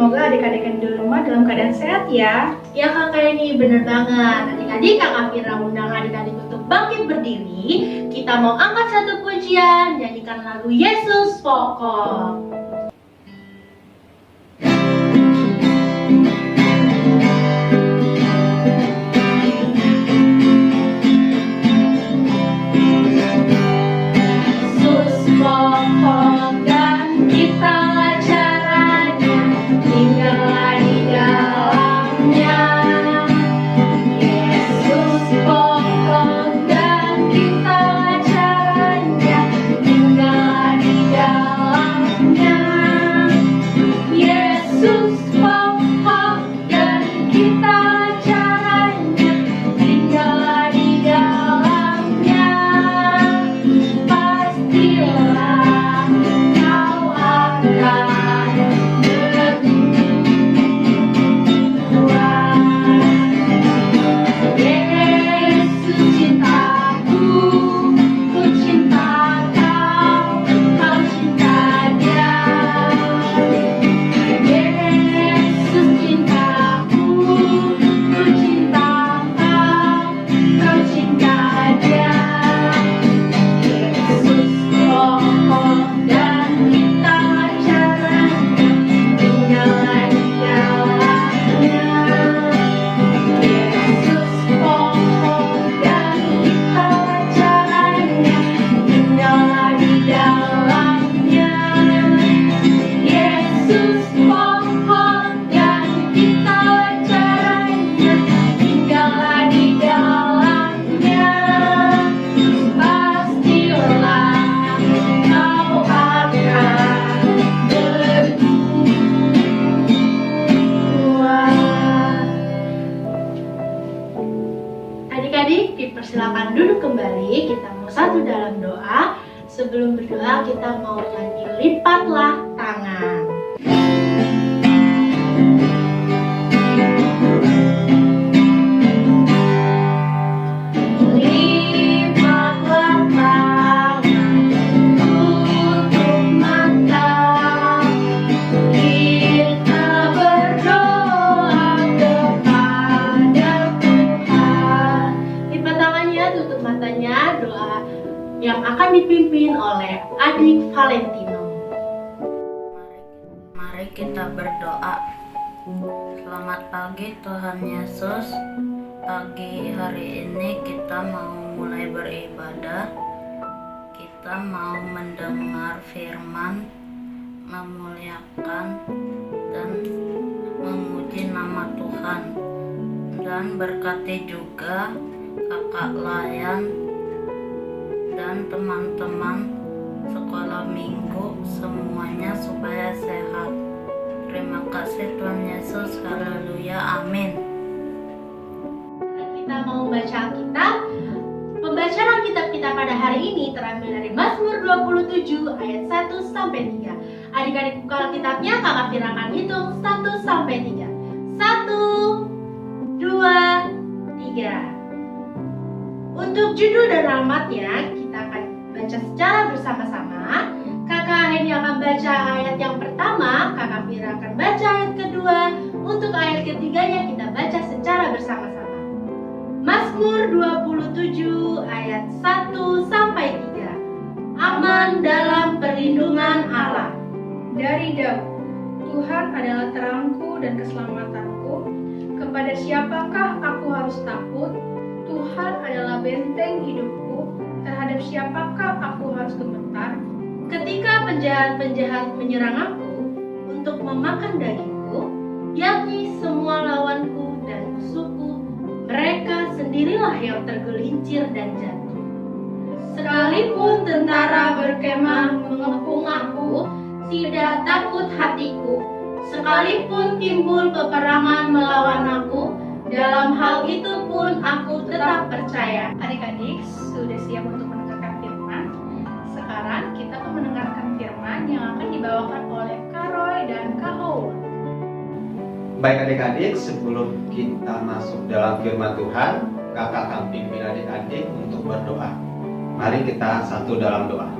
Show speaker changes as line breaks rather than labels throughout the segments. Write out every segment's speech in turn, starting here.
Semoga adik-adik yang di rumah dalam keadaan sehat ya.
Ya kakak, ini bener banget. Adik-adik, kakak Fira undang adik-adik untuk bangkit berdiri. Kita mau angkat satu pujian, nyanyikan lagu Yesus Pokok. Adik-adik, dipersilakan duduk kembali. Kita mau satu dalam doa. Sebelum berdoa, kita mau nyanyi Lipatlah Tangan. Yang akan dipimpin oleh adik Valentino.
Mari kita berdoa. Selamat pagi Tuhan Yesus. Pagi hari ini kita mau mulai beribadah. Kita mau mendengar firman, memuliakan dan memuji nama Tuhan. Dan berkati juga kakak Layan dan teman-teman sekolah minggu semuanya supaya sehat. Terima kasih Tuhan Yesus. Haleluya. Amin.
Kita mau membaca Alkitab. Pembacaan Alkitab kita pada hari ini terambil dari Mazmur 27 ayat 1 sampai 3. Adik-adik buka Alkitabnya, kakak Fira akan hitung 1 sampai 3. 1, 2, 3. Untuk judul dan alamatnya kita akan baca secara bersama-sama. Kakak Heni akan baca ayat yang pertama, kakak Fira akan baca ayat kedua. Untuk ayat ketiganya kita baca secara bersama-sama. Mazmur 27 ayat 1 sampai 3. Aman dalam perlindungan Allah.
Dari Daud, Tuhan adalah terangku dan keselamatanku. Kepada siapakah aku harus takut? Tuhan adalah benteng hidupku, terhadap siapakah aku harus gemetar?
Ketika penjahat-penjahat menyerang aku untuk memakan dagingku, yakni semua lawanku dan musuhku, mereka sendirilah yang tergelincir dan jatuh. Sekalipun tentara berkemah mengepung aku, tidak takut hatiku. Sekalipun timbul peperangan melawan aku, dalam hal itu pun aku tetap percaya.
Adik-adik sudah siap untuk mendengarkan firman? Sekarang kita akan mendengarkan firman yang akan dibawakan oleh Kak Roy dan Kak Howard.
Baik adik-adik, sebelum kita masuk dalam firman Tuhan, kakak akan pimpin adik-adik untuk berdoa. Mari kita satu dalam doa.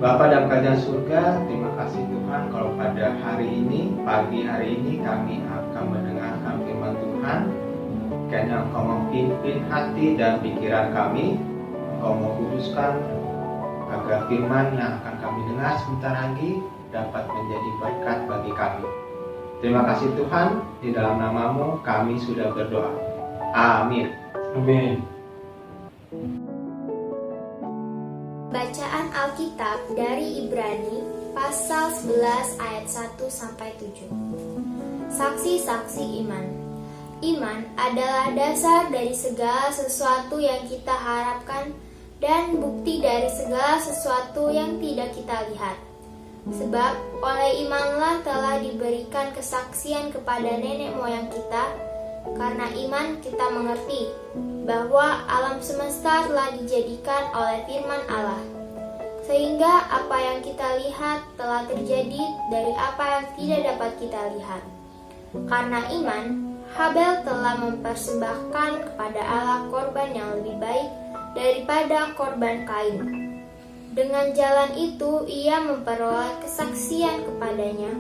Bapa dalam kerajaan surga, terima kasih Tuhan kalau pada hari ini, pagi hari ini kami akan mendengarkan firman Tuhan. Kiranya Engkau memimpin hati dan pikiran kami, Engkau mau kuduskan agar firman yang akan kami dengar sebentar lagi dapat menjadi berkat bagi kami. Terima kasih Tuhan, di dalam nama-Mu kami sudah berdoa. Amin.
Amin.
Bacaan Alkitab dari Ibrani pasal 11 ayat 1-7. Saksi-saksi iman. Iman adalah dasar dari segala sesuatu yang kita harapkan dan bukti dari segala sesuatu yang tidak kita lihat. Sebab oleh imanlah telah diberikan kesaksian kepada nenek moyang kita. Karena iman kita mengerti bahwa alam semesta telah dijadikan oleh firman Allah, sehingga apa yang kita lihat telah terjadi dari apa yang tidak dapat kita lihat. Karena iman, Habel telah mempersembahkan kepada Allah korban yang lebih baik daripada korban Kain. Dengan jalan itu ia memperoleh kesaksian kepadanya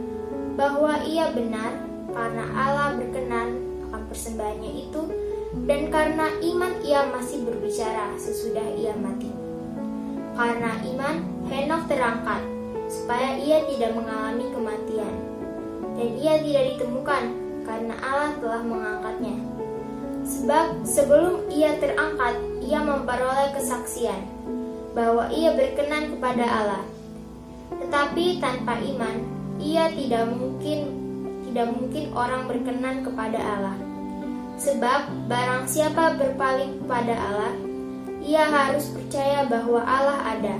bahwa ia benar karena Allah berkenan akan persembahannya itu, dan karena iman ia masih berbicara sesudah ia mati. Karena iman, Henokh terangkat, supaya ia tidak mengalami kematian, dan ia tidak ditemukan, karena Allah telah mengangkatnya. Sebab sebelum ia terangkat, ia memperoleh kesaksian, bahwa ia berkenan kepada Allah. Tetapi tanpa iman, ia tidak mungkin orang berkenan kepada Allah. Sebab barang siapa berpaling kepada Allah, ia harus percaya bahwa Allah ada,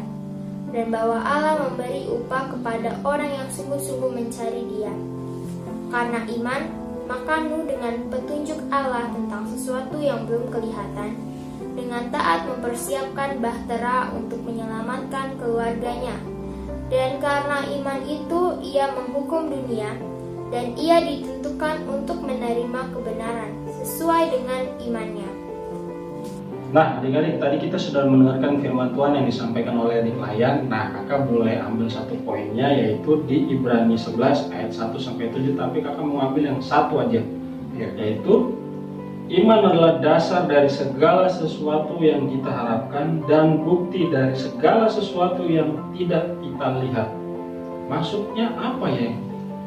dan bahwa Allah memberi upah kepada orang yang sungguh-sungguh mencari Dia. Karena iman, maka Nuh dengan petunjuk Allah tentang sesuatu yang belum kelihatan, dengan taat mempersiapkan bahtera untuk menyelamatkan keluarganya. Dan karena iman itu ia menghukum dunia, dan ia ditentukan untuk menerima kebenaran sesuai dengan imannya.
Nah, adik-adik, tadi kita sudah mendengarkan firman Tuhan yang disampaikan oleh adik Layan. Nah, kakak boleh ambil satu poinnya, yaitu di Ibrani 11 ayat 1-7, tapi kakak mau ambil yang satu aja, yaitu iman adalah dasar dari segala sesuatu yang kita harapkan dan bukti dari segala sesuatu yang tidak kita lihat. Maksudnya apa ya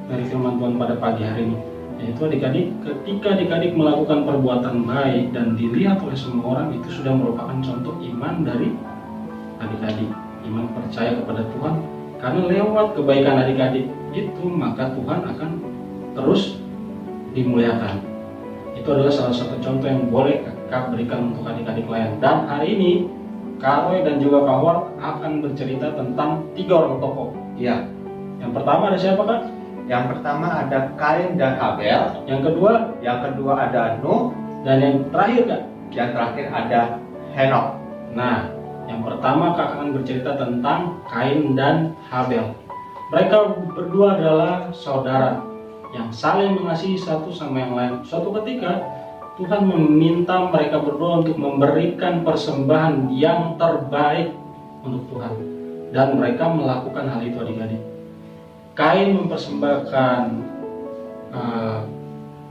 dari firman Tuhan pada pagi hari ini? Yaitu adik-adik, ketika adik-adik melakukan perbuatan baik dan dilihat oleh semua orang, itu sudah merupakan contoh iman dari adik-adik. Iman percaya kepada Tuhan, karena lewat kebaikan adik-adik itu maka Tuhan akan terus dimuliakan. Itu adalah salah satu contoh yang boleh kakak berikan untuk adik-adik lain. Dan hari ini Kak Roy dan juga Kak Ward akan bercerita tentang 3 orang tokoh.
Iya.
Yang pertama ada siapa, Kak?
Yang pertama ada Kain dan Habel.
Yang kedua
ada Nuh.
dan yang terakhir, Kak?
Yang terakhir ada Henokh.
Nah, yang pertama kakak akan bercerita tentang Kain dan Habel. Mereka berdua adalah saudara yang saling mengasihi satu sama yang lain. Suatu ketika Tuhan meminta mereka berdua untuk memberikan persembahan yang terbaik untuk Tuhan, dan mereka melakukan hal itu, adik-adik. Kain mempersembahkan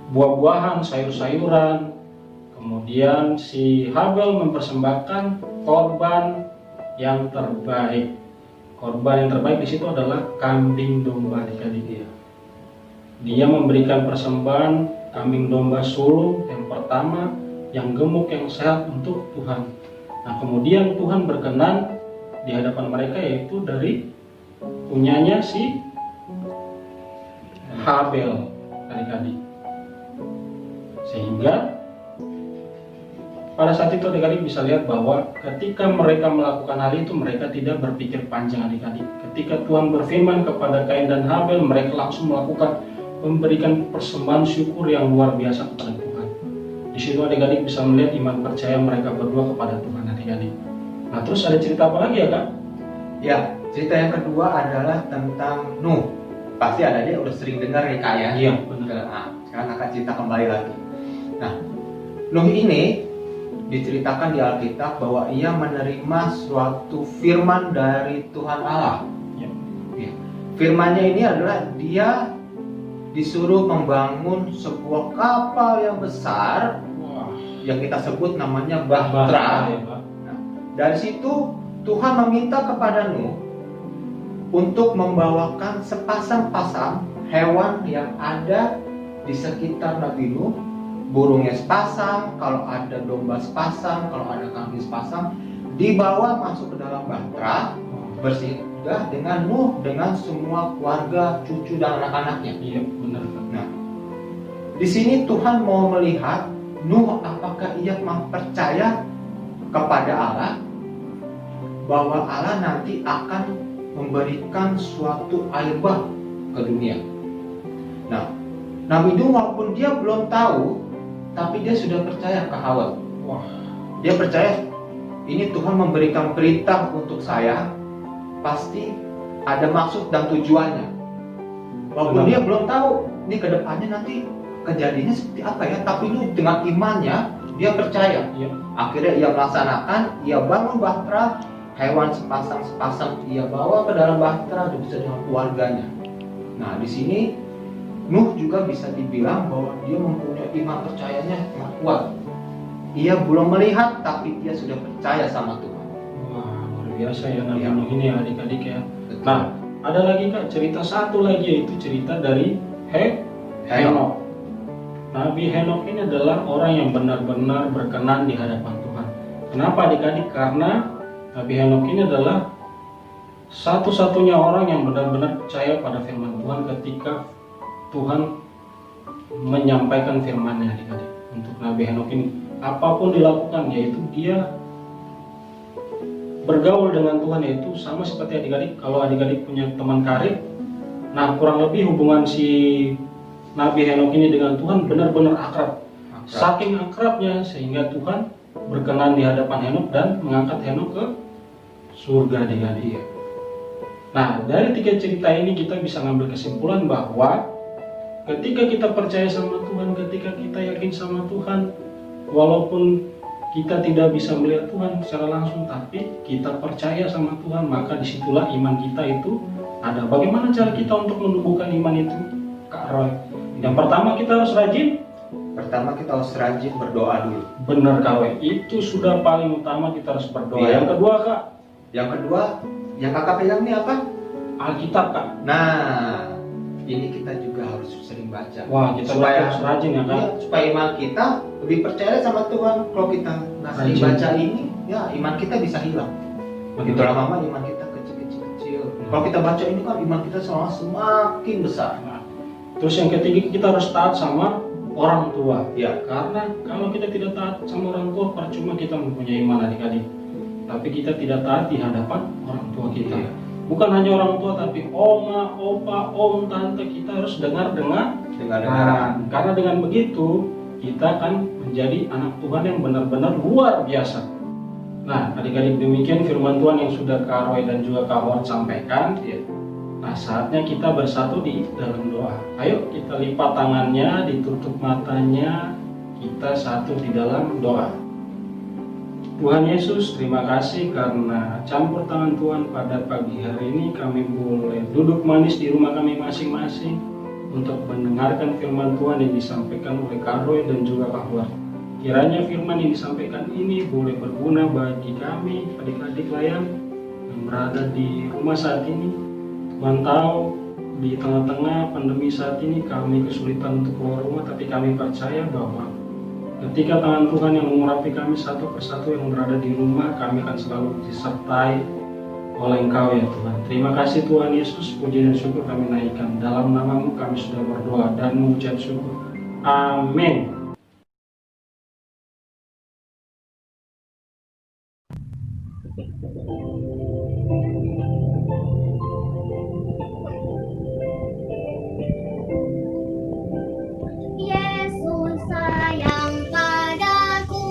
buah-buahan, sayur-sayuran. Kemudian si Habel mempersembahkan korban yang terbaik. Korban yang terbaik di situ adalah kambing domba, adik-adik. Dia memberikan persembahan kambing domba sulung yang pertama, yang gemuk, yang sehat untuk Tuhan. Nah, kemudian Tuhan berkenan di hadapan mereka, yaitu dari punyanya si Habel, adik-adik. Sehingga pada saat itu adik-adik bisa lihat bahwa ketika mereka melakukan hal itu, mereka tidak berpikir panjang, adik-adik. Ketika Tuhan berfirman kepada Kain dan Habel, mereka langsung memberikan persembahan syukur yang luar biasa kepada Tuhan. Di situ adik-adik bisa melihat iman percaya mereka berdua kepada Tuhan, adik-adik. Nah, terus ada cerita apa lagi ya, Kak?
Ya, cerita yang kedua adalah tentang Nuh. Pasti ada, dia udah sering dengar ya, Kak ya.
Iya, benar.
Nah, sekarang kakak cerita kembali lagi. Nah, Nuh ini diceritakan di Alkitab bahwa ia menerima suatu firman dari Tuhan Allah.
Ya.
Ya. Firmannya ini adalah dia disuruh membangun sebuah kapal yang besar
Wah.
yang kita sebut namanya
Bahtera,
Bahtera.
ya, Pak.
Nah, dari situ Tuhan meminta kepada Nuh untuk membawakan sepasang-pasang hewan yang ada di sekitar Nabi Nuh, burungnya sepasang, kalau ada domba sepasang, kalau ada kambing sepasang, dibawa masuk ke dalam Bahtera, bersinggah dengan Nuh dengan semua keluarga, cucu dan anak-anaknya.
Iya, benar, Pak.
Nah, di sini Tuhan mau melihat Nuh apakah ia mau percaya kepada Allah bahwa Allah nanti akan memberikan suatu air bah ke dunia. Nah, Nabi Nuh walaupun dia belum tahu, tapi dia sudah percaya ke Hawa.
Wah.
Dia percaya ini Tuhan memberikan perintah untuk saya, pasti ada maksud dan tujuannya. Walaupun
Benar.
dia belum tahu ini kedepannya nanti kejadiannya seperti apa ya, tapi Nuh dengan imannya dia percaya.
Iya.
Akhirnya ia melaksanakan, ia bangun Bahtera, hewan sepasang ia bawa ke dalam Bahtera beserta dengan keluarganya. Nah, di sini Nuh juga bisa dibilang bahwa dia mempunyai iman percayanya sangat kuat. Ia belum melihat, tapi dia sudah percaya sama Tuhan.
Wah, luar biasa ya Nabi
Ya.
Nuh ini ya, adik-adik ya.
Betul.
Nah, ada lagi Kak cerita satu lagi, yaitu cerita dari Henokh. Nabi Henokh ini adalah orang yang benar-benar berkenan di hadapan Tuhan. Kenapa adik-adik? Karena Nabi Henokh ini adalah satu-satunya orang yang benar-benar percaya pada firman Tuhan ketika Tuhan menyampaikan firman-Nya, adik-adik. Untuk Nabi Henokh ini, apapun dilakukan, yaitu dia bergaul dengan Tuhan, yaitu sama seperti adik-adik. Kalau adik-adik punya teman karib, nah kurang lebih hubungan si Nabi Henokh ini dengan Tuhan benar-benar akrab. Saking akrabnya sehingga Tuhan berkenan di hadapan Henokh dan mengangkat Henokh ke surga, adik-adik. Nah, dari 3 cerita ini kita bisa ngambil kesimpulan bahwa ketika kita percaya sama Tuhan, ketika kita yakin sama Tuhan, walaupun kita tidak bisa melihat Tuhan secara langsung, tapi kita percaya sama Tuhan, maka disitulah iman kita itu ada. Bagaimana cara kita untuk menumbuhkan iman itu, Kak Roy? Yang pertama kita harus rajin.
Pertama kita harus rajin berdoa dulu.
Benar Kak Roy, itu sudah paling utama, kita harus berdoa.
Iya.
Yang kedua Kak,
Yang kedua, yang kakak pegang ini apa?
Alkitab Kak.
Nah, ini kita juga harus sering baca.
Wah, kita
Supaya-
harus rajin ya Kak.
Iya, supaya iman kita lebih percaya sama Tuhan. Kalau kita nggak sering
Rajin.
baca ini, ya iman kita bisa hilang. Begitu lama iman kita kecil-kecil. Kalau kita baca ini kan iman kita semakin besar.
Nah, terus yang ketiga kita harus taat sama orang tua.
Ya,
Karena kalau kita tidak taat sama orang tua, percuma kita mempunyai iman, adik-adik. Tapi kita tidak taat di hadapan orang tua kita.
Iya.
Bukan hanya orang tua, tapi oma, opa, om, tante, kita harus dengar-dengar.
dengar-dengar.
Karena dengan begitu kita akan menjadi anak Tuhan yang benar-benar luar biasa. Nah, adik-adik, demikian firman Tuhan yang sudah Kak Roy dan juga Kak Howard sampaikan.
Ya.
Nah, saatnya kita bersatu di dalam doa. Ayo kita lipat tangannya, ditutup matanya, kita satu di dalam doa. Tuhan Yesus, terima kasih karena campur tangan Tuhan pada pagi hari ini kami boleh duduk manis di rumah kami masing-masing untuk mendengarkan firman Tuhan yang disampaikan oleh Kak Roy dan juga Kak Howard. Kiranya firman yang disampaikan ini boleh berguna bagi kami, adik-adik layan yang berada di rumah saat ini. Tuhan tahu di tengah-tengah pandemi saat ini kami kesulitan untuk keluar rumah, tapi kami percaya bahwa ketika tangan Tuhan yang mengurapi kami satu persatu yang berada di rumah, kami akan selalu disertai oleh Engkau ya Tuhan. Terima kasih Tuhan Yesus, puji dan syukur kami naikkan. Dalam nama-Mu kami sudah berdoa dan mengucap syukur. Amin.
Yesus sayang padaku,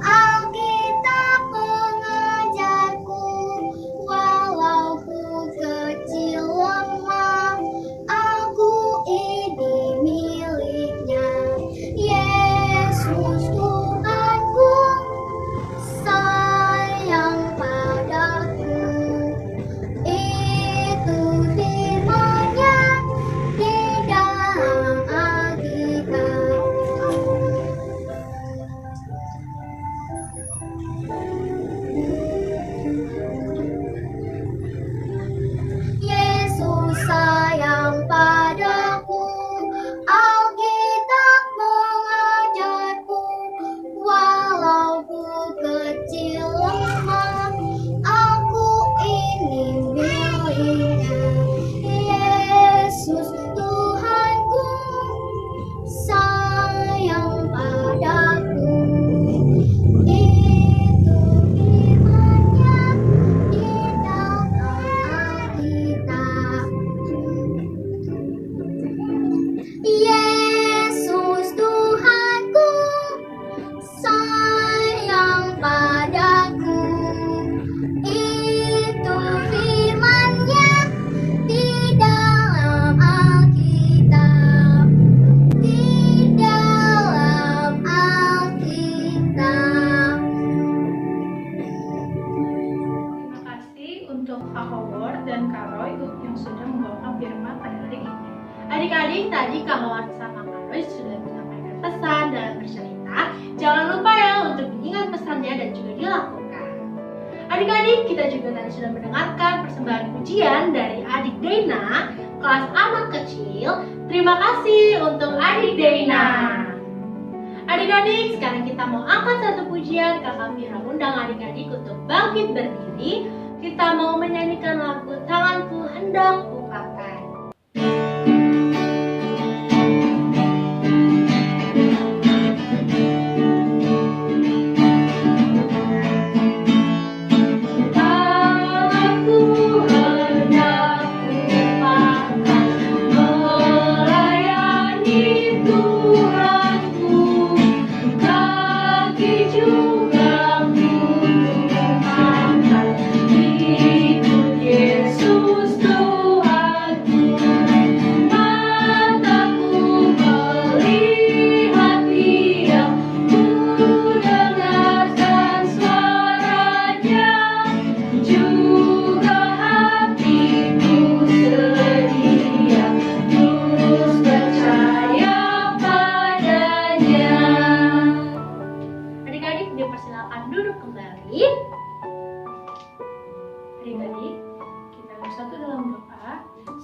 Alkitab mengajarku, walau ku kecil lemah, aku ini miliknya. Yesus Tuhanku,
Kak Howard dan Kak Roy yang sudah membawakan firman pada hari ini.
Adik-adik, tadi Kak Howard sama Kak Roy sudah menyampaikan pesan dan bercerita. Jangan lupa ya untuk diingat pesannya dan juga dilakukan. Adik-adik, kita juga tadi sudah mendengarkan persembahan pujian dari adik Dena, kelas anak kecil. Terima kasih untuk adik Dena. Adik-adik, sekarang kita mau angkat satu pujian. Kakak Fira undang adik-adik untuk bangkit berdiri. Kita mau menyanyikan lagu Tanganku Hendak Kupakai. Dipersilakan duduk kembali.
Adik-adik, kita bersatu dalam doa.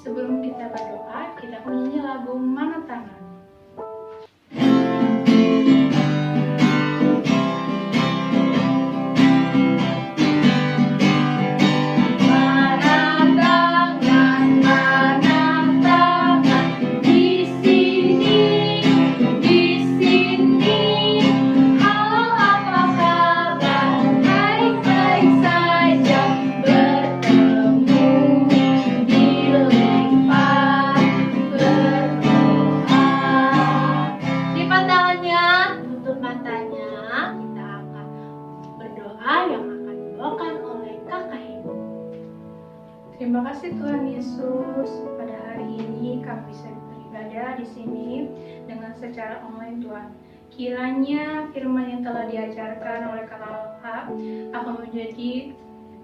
Sebelum kita berdoa, kita menyanyi lagu Mana Tangan. Terima kasih Tuhan Yesus, pada hari ini kami bisa beribadah di sini dengan secara online Tuhan. Kiranya firman yang telah diajarkan oleh Kak Lalha akan menjadi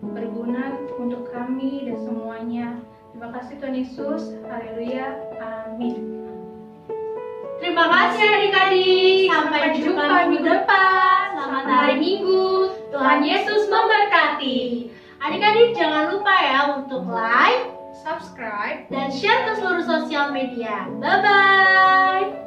berguna untuk kami dan semuanya. Terima kasih Tuhan Yesus, haleluya, amin.
Terima kasih adik-adik. Sampai jumpa minggu depan. Selamat hari Minggu. Tuhan Yesus memberkati. Adik-adik jangan lupa ya untuk like,
Subscribe
dan share ke seluruh sosial media. Bye-bye.